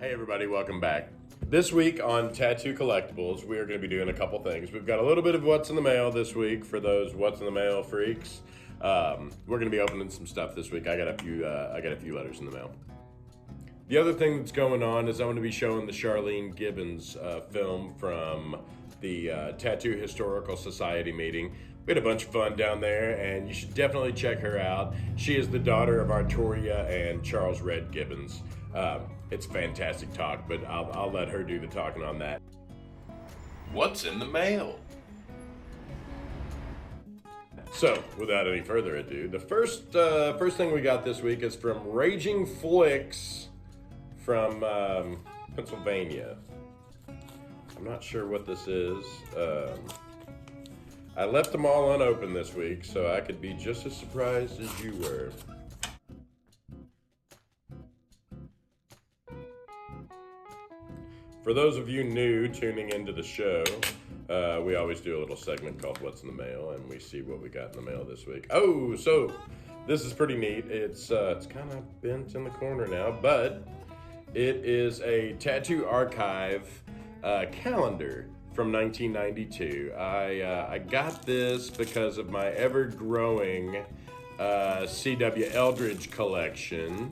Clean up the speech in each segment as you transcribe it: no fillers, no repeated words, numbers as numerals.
Hey everybody, welcome back. This week on Tattoo Collectables, we are going to be doing a couple things. We've got a little bit of what's in the mail this week for those what's in the mail freaks. We're going to be opening some stuff this week. I got a few letters in the mail. The other thing that's going on is I'm going to be showing the Charlene Gibbons film from the Tattoo Historical Society meeting. We had a bunch of fun down there, and you should definitely check her out. She is the daughter of Artoria and Charles Red Gibbons. It's fantastic talk, but I'll let her do the talking on that. What's in the mail? So, without any further ado, the first thing we got this week is from Raging Flicks from Pennsylvania. I'm not sure what this is. I left them all unopened this week, so I could be just as surprised as you were. For those of you new tuning into the show, we always do a little segment called What's in the Mail, and we see what we got in the mail this week. Oh, so this is pretty neat. It's kind of bent in the corner now, but it is a Tattoo Archive calendar from 1992. I got this because of my ever-growing C.W. Eldridge collection.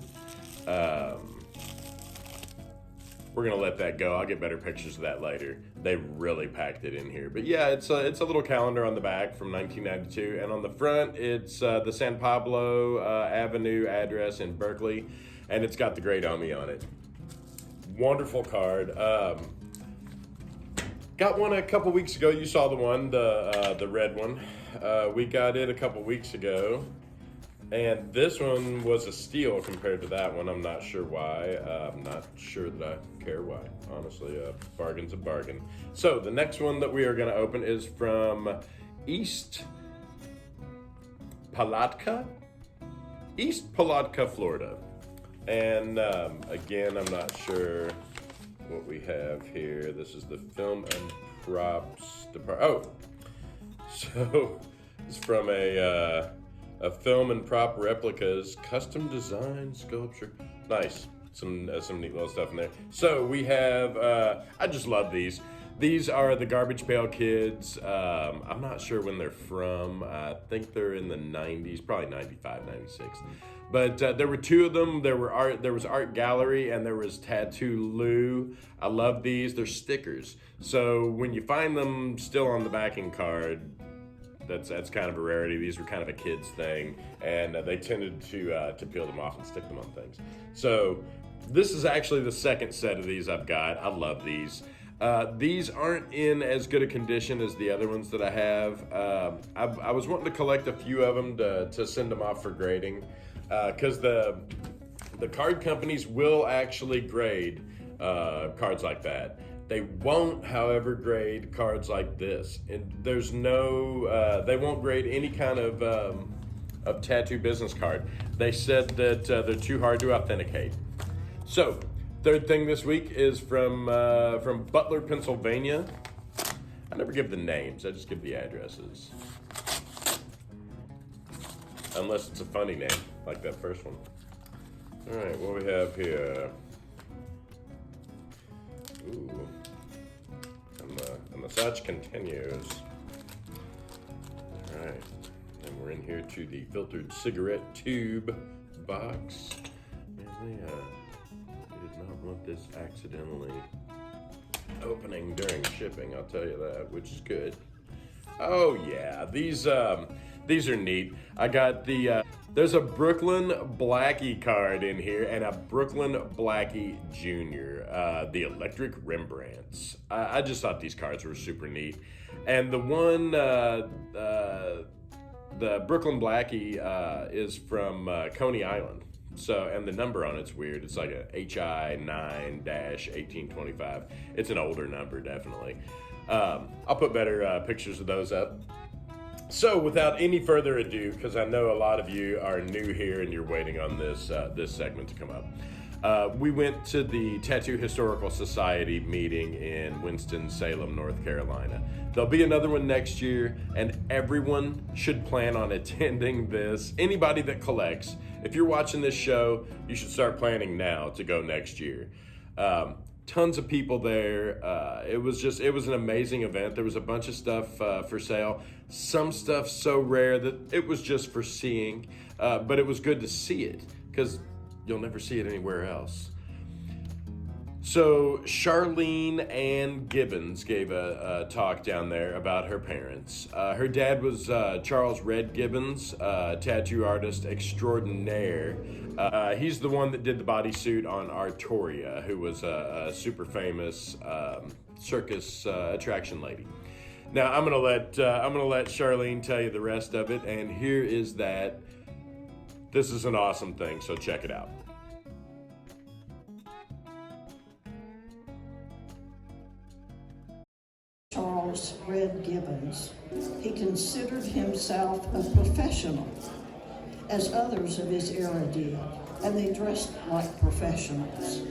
We're gonna let that go. I'll get better pictures of that later. They really packed it in here. But yeah, it's a little calendar on the back from 1992, and on the front, it's the San Pablo Avenue address in Berkeley, and it's got the Great Omi on it. Wonderful card. Got one a couple weeks ago. You saw the one, the red one. We got it a couple weeks ago. And this one was a steal compared to that one. I'm not sure why. I'm not sure that I care why. Honestly, a bargain's a bargain. So the next one that we are going to open is from East Palatka, Florida. And again, I'm not sure what we have here. This is the Film and Props Department. Oh, so it's from a Film and Prop Replicas custom design sculpture. Nice. Some neat little stuff in there. So we have, I just love these. These are the Garbage Pail Kids. I'm not sure when they're from. I think they're in the 90s, probably 95, 96. But there were two of them. There was Art Gallery and there was Tattoo Lou. I love these. They're stickers. So when you find them still on the backing card, that's kind of a rarity. These were kind of a kid's thing, and they tended to peel them off and stick them on things. So this is actually the second set of these I've got. I love these. These aren't in as good a condition as the other ones that I have. I was wanting to collect a few of them to send them off for grading, because the card companies will actually grade cards like that. They won't, however, grade cards like this. And there's no, they won't grade any kind of tattoo business card. They said that they're too hard to authenticate. So, third thing this week is from Butler, Pennsylvania. I never give the names, I just give the addresses. Unless it's a funny name, like that first one. All right, what we have here? Ooh. And the search continues. All right, and we're in here to the filtered cigarette tube box. Man, they did not want this accidentally opening during shipping, I'll tell you that, which is good. Oh yeah, these are neat. I got there's a Brooklyn Blackie card in here and a Brooklyn Blackie Jr., the Electric Rembrandts. I just thought these cards were super neat. And the one, the Brooklyn Blackie is from Coney Island. So, and the number on it's weird. It's like a HI 9-1825. It's an older number, definitely. I'll put better pictures of those up. So without any further ado, because I know a lot of you are new here and you're waiting on this segment to come up, we went to the Tattoo Historical Society meeting in Winston-Salem, North Carolina. There'll be another one next year, and everyone should plan on attending this. Anybody that collects, if you're watching this show, you should start planning now to go next year. Tons of people there. It was an amazing event. There was a bunch of stuff for sale. Some stuff so rare that it was just for seeing, but it was good to see it because you'll never see it anywhere else. So Charlene A. Gibbons gave a talk down there about her parents. Her dad was Charles Red Gibbons, tattoo artist extraordinaire. He's the one that did the bodysuit on Artoria, who was a super famous circus attraction lady. Now I'm gonna let Charlene tell you the rest of it, and here is that. This is an awesome thing, so check it out. Charles Red Gibbons. He considered himself a professional, as others of his era did, and they dressed like professionals.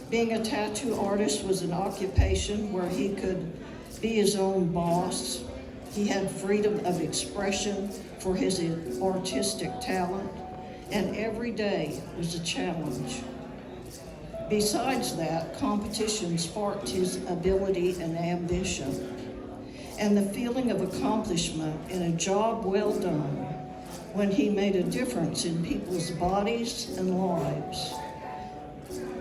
Being a tattoo artist was an occupation where he could be his own boss. He had freedom of expression for his artistic talent, and every day was a challenge. Besides that, competition sparked his ability and ambition, and the feeling of accomplishment in a job well done when he made a difference in people's bodies and lives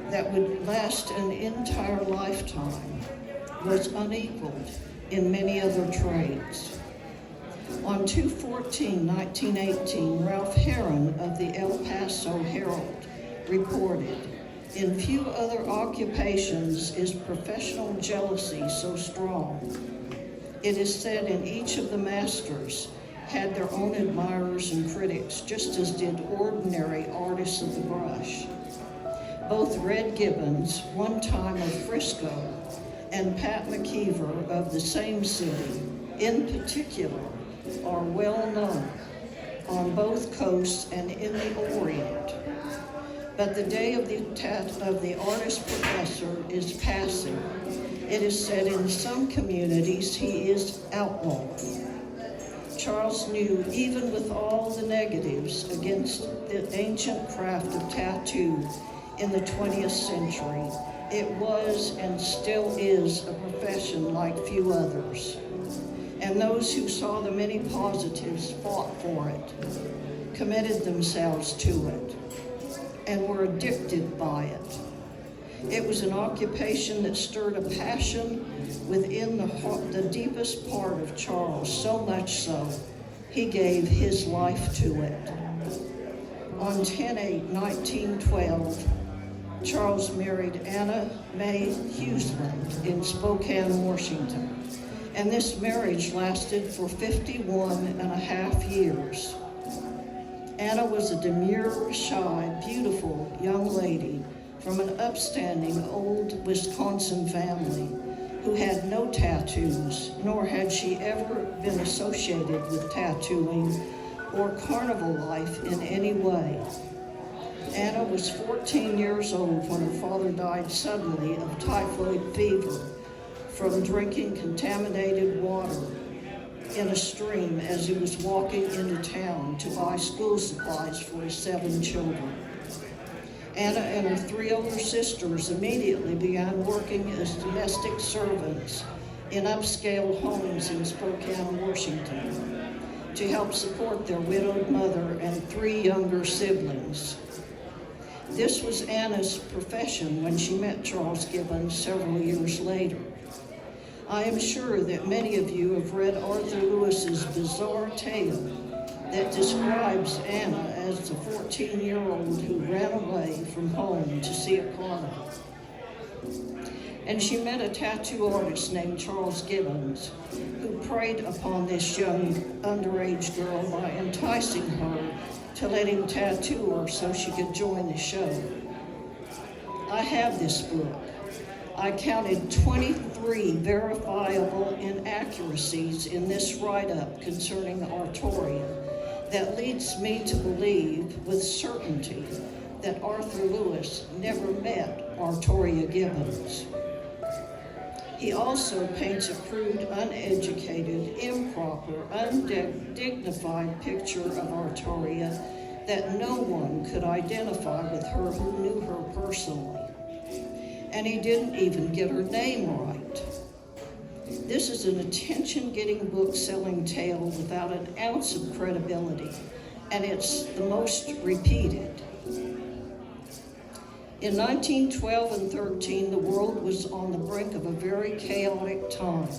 that would last an entire lifetime was unequaled in many other trades. On 2/14/1918, Ralph Heron of the El Paso Herald reported, "In few other occupations is professional jealousy so strong. It is said in each of the masters had their own admirers and critics, just as did ordinary artists of the brush. Both Red Gibbons, one time of Frisco, and Pat McKeever of the same city, in particular, are well known on both coasts and in the Orient. But the day of the artist professor is passing. It is said in some communities he is outlawed." Charles knew, even with all the negatives against the ancient craft of tattoo in the 20th century, it was and still is a profession like few others. And those who saw the many positives fought for it, committed themselves to it, and were addicted by it. It was an occupation that stirred a passion within the deepest part of Charles, so much so he gave his life to it. On 10/8/1912, Charles married Anna Mae Huseland in Spokane, Washington, and this marriage lasted for 51.5 years. Anna was a demure, shy, beautiful young lady from an upstanding old Wisconsin family who had no tattoos, nor had she ever been associated with tattooing or carnival life in any way. Anna was 14 years old when her father died suddenly of typhoid fever from drinking contaminated water in a stream as he was walking into town to buy school supplies for his 7 children. Anna and her 3 older sisters immediately began working as domestic servants in upscale homes in Spokane, Washington, to help support their widowed mother and 3 younger siblings. This was Anna's profession when she met Charles Gibbons several years later. I am sure that many of you have read Arthur Lewis's bizarre tale that describes Anna as the 14-year-old who ran away from home to see a carnival. And she met a tattoo artist named Charles Gibbons, who preyed upon this young underage girl by enticing her to let him tattoo her so she could join the show. I have this book. I counted 23 verifiable inaccuracies in this write-up concerning Artoria that leads me to believe with certainty that Arthur Lewis never met Artoria Gibbons. He also paints a crude, uneducated, improper, undignified picture of Artoria that no one could identify with her who knew her personally. and he didn't even get her name right. This is an attention-getting book-selling tale without an ounce of credibility, and it's the most repeated. In 1912 and 13, the world was on the brink of a very chaotic time.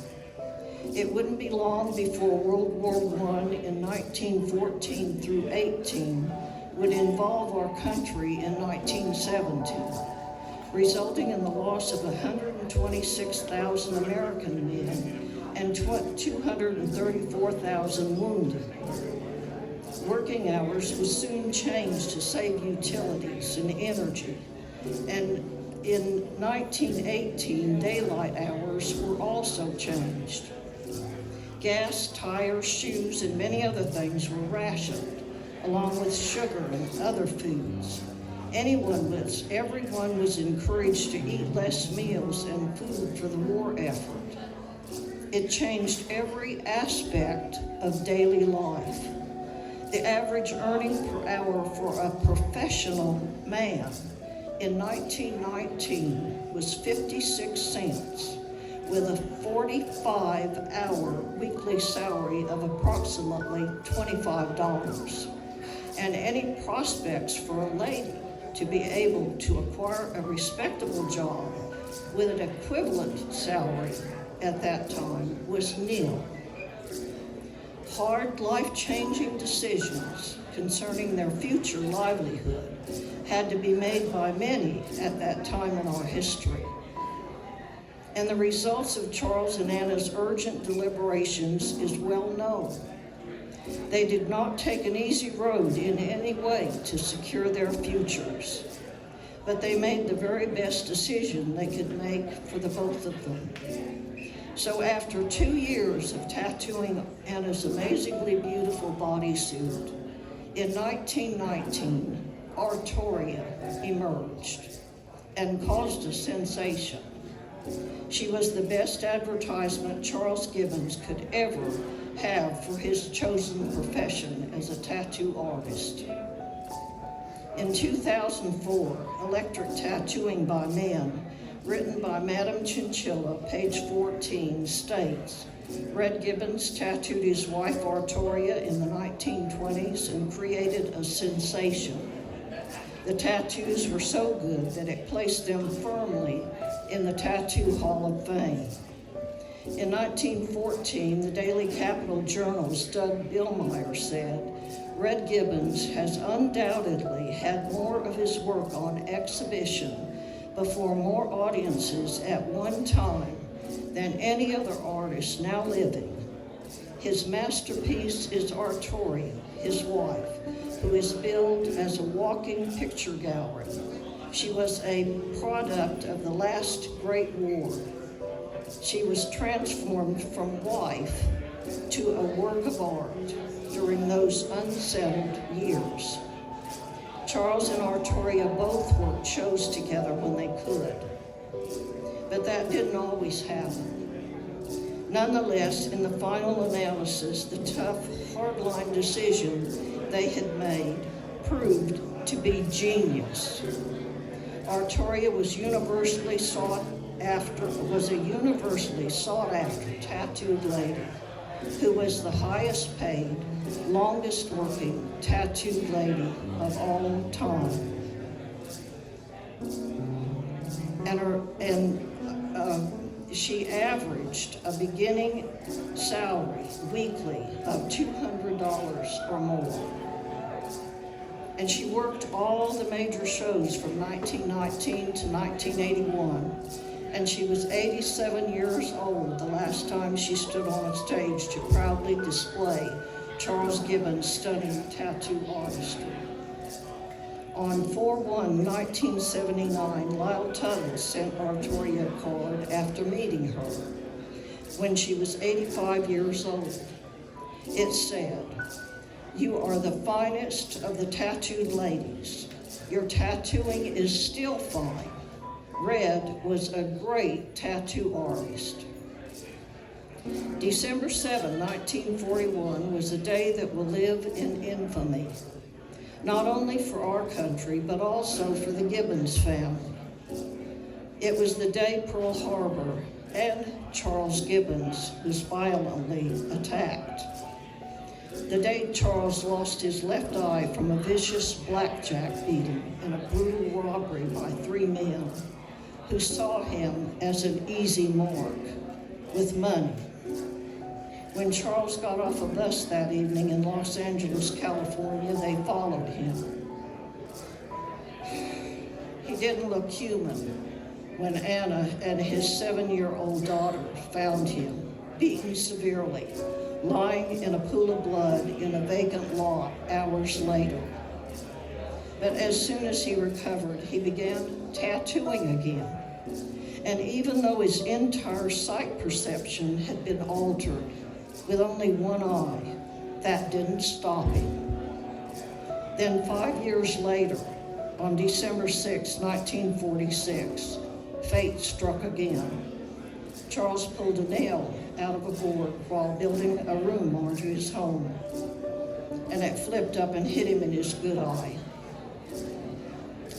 It wouldn't be long before World War I in 1914 through 18 would involve our country in 1917, resulting in the loss of 126,000 American men and 234,000 wounded. Working hours was soon changed to save utilities and energy, and in 1918, daylight hours were also changed. Gas, tires, shoes, and many other things were rationed, along with sugar and other foods. Everyone was encouraged to eat less meals and food for the war effort. It changed every aspect of daily life. The average earning per hour for a professional man in 1919 was 56 cents, with a 45-hour weekly salary of approximately $25, and any prospects for a lady to be able to acquire a respectable job with an equivalent salary at that time was nil. Hard, life-changing decisions concerning their future livelihood had to be made by many at that time in our history. And the results of Charles and Anna's urgent deliberations is well known. They did not take an easy road in any way to secure their futures, but they made the very best decision they could make for the both of them. So after 2 years of tattooing Anna's amazingly beautiful bodysuit, in 1919, Artoria emerged and caused a sensation. She was the best advertisement Charles Gibbons could ever have for his chosen profession as a tattoo artist. In 2004, Electric Tattooing by Men, written by Madame Chinchilla, page 14, states, Red Gibbons tattooed his wife Artoria in the 1920s and created a sensation. The tattoos were so good that it placed them firmly in the Tattoo Hall of Fame. In 1914, the Daily Capital Journal's Doug Billmeyer said, Red Gibbons has undoubtedly had more of his work on exhibition before more audiences at one time than any other artist now living. His masterpiece is Artoria, his wife, who is billed as a walking picture gallery. She was a product of the last Great War. She was transformed from wife to a work of art during those unsettled years. Charles and Artoria both worked shows together when they could, but that didn't always happen. Nonetheless, in the final analysis, the tough, hardline decision they had made proved to be genius. Artoria was a universally sought after tattooed lady who was the highest paid, longest working tattooed lady of all time. She averaged a beginning salary weekly of $200 or more. And she worked all the major shows from 1919 to 1981. And she was 87 years old the last time she stood on a stage to proudly display Charles Gibbons' stunning tattoo artistry. On 4/1/1979, Lyle Tuttle sent Artoria a card after meeting her when she was 85 years old. It said, "You are the finest of the tattooed ladies. Your tattooing is still fine. Red was a great tattoo artist." December 7, 1941 was a day that will live in infamy, not only for our country, but also for the Gibbons family. It was the day Pearl Harbor and Charles Gibbons was violently attacked. The day Charles lost his left eye from a vicious blackjack beating in a brutal robbery by 3 men who saw him as an easy mark with money. When Charles got off a bus that evening in Los Angeles, California, they followed him. He didn't look human when Anna and his 7-year-old daughter found him, beaten severely, lying in a pool of blood in a vacant lot hours later. But as soon as he recovered, he began tattooing again. And even though his entire sight perception had been altered with only one eye, that didn't stop him. Then 5 years later, on December 6, 1946, fate struck again. Charles pulled a nail out of a board while building a room onto his home, and it flipped up and hit him in his good eye.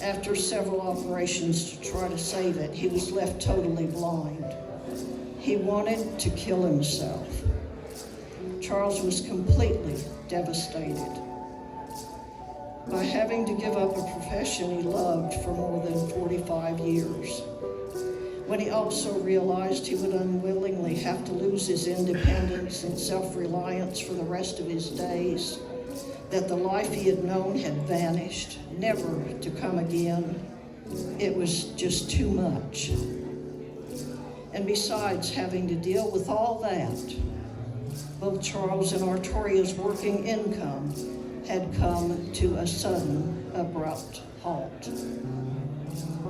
After several operations to try to save it, he was left totally blind. He wanted to kill himself. Charles was completely devastated. By having to give up a profession he loved for more than 45 years, when he also realized he would unwillingly have to lose his independence and self-reliance for the rest of his days, that the life he had known had vanished, never to come again, it was just too much. And besides having to deal with all that, both Charles and Artoria's working income had come to a sudden, abrupt halt.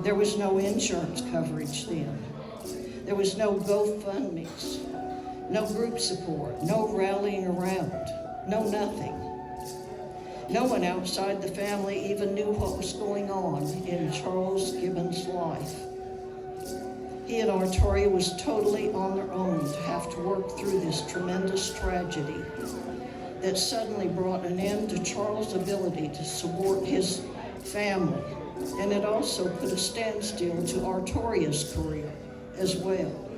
There was no insurance coverage then. There was no GoFundMes, no group support, no rallying around, no nothing. No one outside the family even knew what was going on in Charles Gibbons' life. He and Artoria was totally on their own to have to work through this tremendous tragedy that suddenly brought an end to Charles' ability to support his family, and it also put a standstill to Artoria's career as well.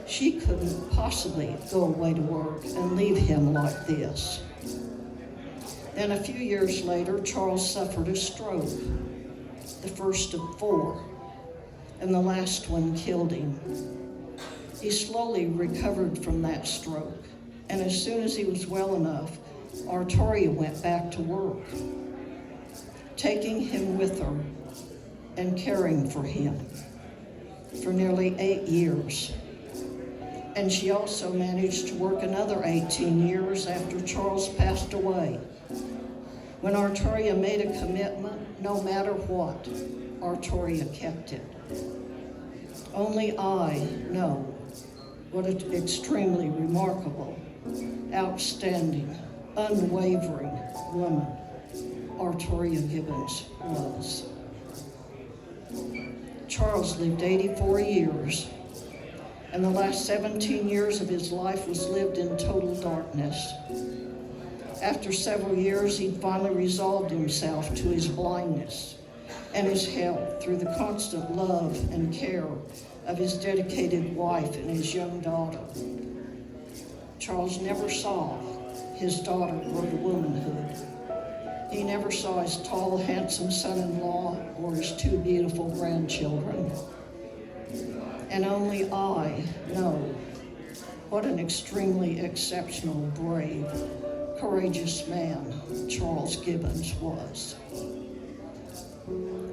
She couldn't possibly go away to work and leave him like this. Then a few years later, Charles suffered a stroke, the first of 4, and the last one killed him. He slowly recovered from that stroke, and as soon as he was well enough, Artoria went back to work, taking him with her and caring for him for nearly 8 years. And she also managed to work another 18 years after Charles passed away. When Artoria made a commitment, no matter what, Artoria kept it. Only I know what an extremely remarkable, outstanding, unwavering woman Artoria Gibbons was. Charles lived 84 years, and the last 17 years of his life was lived in total darkness. After several years, he finally resolved himself to his blindness and his health through the constant love and care of his dedicated wife and his young daughter. Charles never saw his daughter grow to womanhood. He never saw his tall, handsome son-in-law or his 2 beautiful grandchildren. And only I know what an extremely exceptional, brave, courageous man Charles Gibbons was.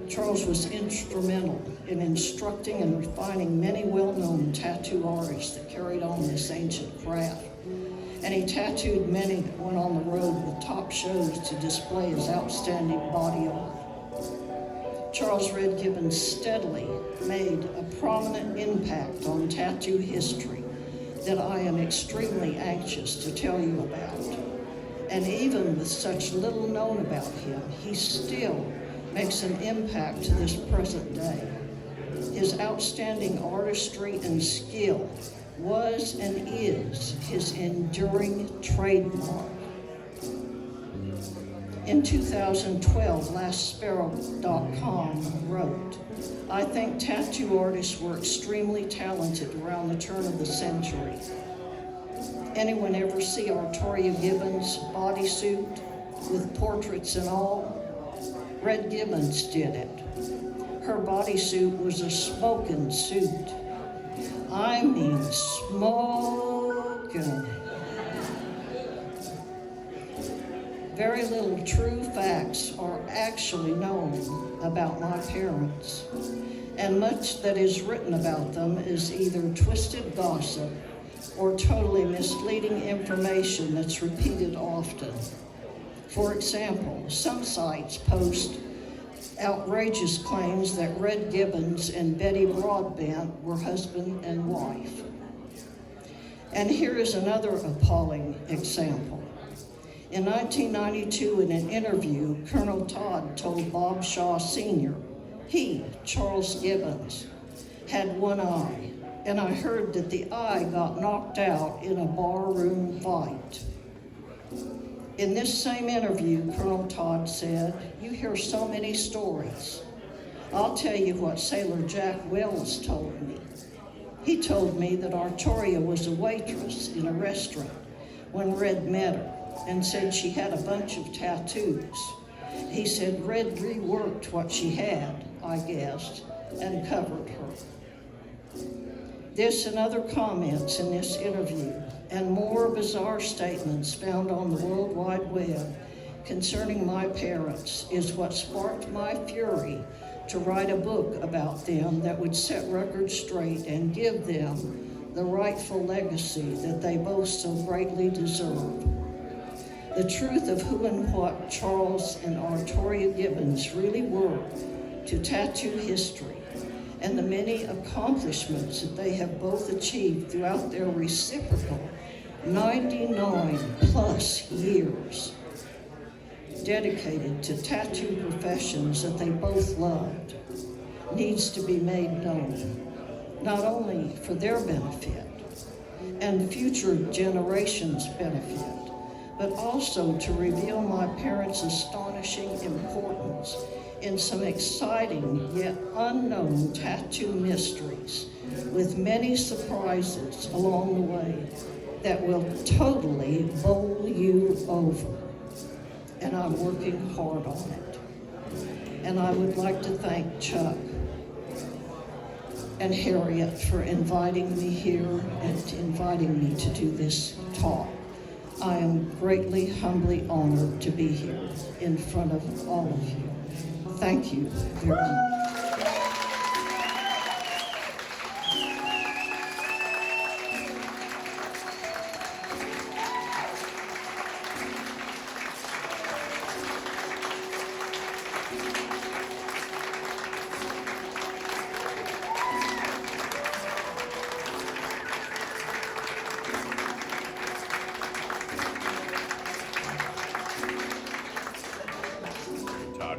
Charles was instrumental in instructing and refining many well-known tattoo artists that carried on this ancient craft. And he tattooed many that went on the road with top shows to display his outstanding body art. Charles Red Gibbons steadily made a prominent impact on tattoo history that I am extremely anxious to tell you about. And even with such little known about him, he still makes an impact to this present day. His outstanding artistry and skill was and is his enduring trademark. In 2012, LastSparrow.com wrote, "I think tattoo artists were extremely talented around the turn of the century. Anyone ever see Artoria Gibbons' bodysuit with portraits and all? Red Gibbons did it. Her bodysuit was a smoking suit. I mean smoking. Very little true facts are actually known about my parents, and much that is written about them is either twisted gossip or totally misleading information that's repeated often. For example, some sites post outrageous claims that Red Gibbons and Betty Broadbent were husband and wife. And here is another appalling example. In 1992, in an interview, Colonel Todd told Bob Shaw Sr. he, Charles Gibbons, had one eye, and I heard that the eye got knocked out in a barroom fight. In this same interview, Colonel Todd said, "You hear so many stories. I'll tell you what Sailor Jack Wells told me. He told me that Artoria was a waitress in a restaurant when Red met her and said she had a bunch of tattoos. He said Red reworked what she had, I guessed, and covered her." This and other comments in this interview and more bizarre statements found on the World Wide Web concerning my parents is what sparked my fury to write a book about them that would set records straight and give them the rightful legacy that they both so greatly deserve. The truth of who and what Charles and Artoria Gibbons really were to tattoo history, and the many accomplishments that they have both achieved throughout their reciprocal 99 plus years dedicated to tattoo professions that they both loved, needs to be made known, not only for their benefit and future generations' benefit, but also to reveal my parents' astonishing importance in some exciting yet unknown tattoo mysteries, with many surprises along the way that will totally bowl you over. And I'm working hard on it. And I would like to thank Chuck and Harriet for inviting me here and inviting me to do this talk. I am greatly, humbly honored to be here in front of all of you. Thank you very much.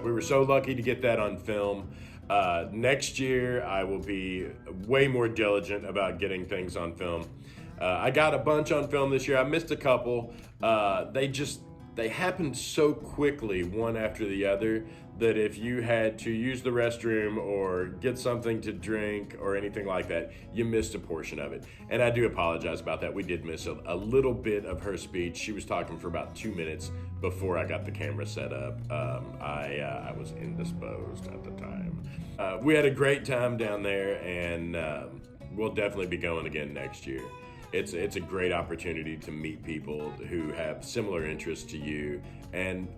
We were so lucky to get that on film. Next year, I will be way more diligent about getting things on film. I got a bunch on film this year. I missed a couple. They happened so quickly, one after the other, that if you had to use the restroom or get something to drink or anything like that, you missed a portion of it. And I do apologize about that. We did miss a little bit of her speech. She was talking for about 2 minutes before I got the camera set up. I was indisposed at the time. We had a great time down there, and we'll definitely be going again next year. It's a great opportunity to meet people who have similar interests to you, and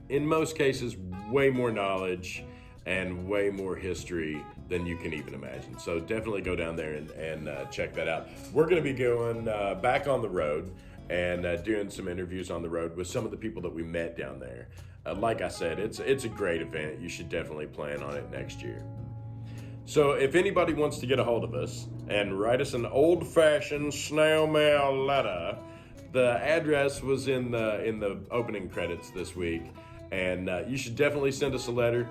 in most cases, way more knowledge and way more history than you can even imagine. So definitely go down there and check that out. We're going to be going back on the road and doing some interviews on the road with some of the people that we met down there. Like I said, it's a great event. You should definitely plan on it next year. So if anybody wants to get a hold of us and write us an old-fashioned snail mail letter, the address was in the opening credits this week, and you should definitely send us a letter.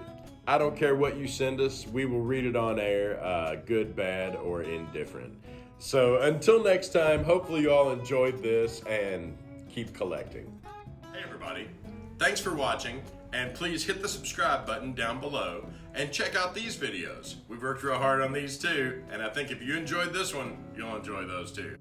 I don't care what you send us. We will read it on air, good, bad, or indifferent. So until next time, hopefully you all enjoyed this and keep collecting. Hey everybody, Thanks for watching, and please hit the subscribe button down below and check out these videos. We've worked real hard on these too, and I think if you enjoyed this one, you'll enjoy those too.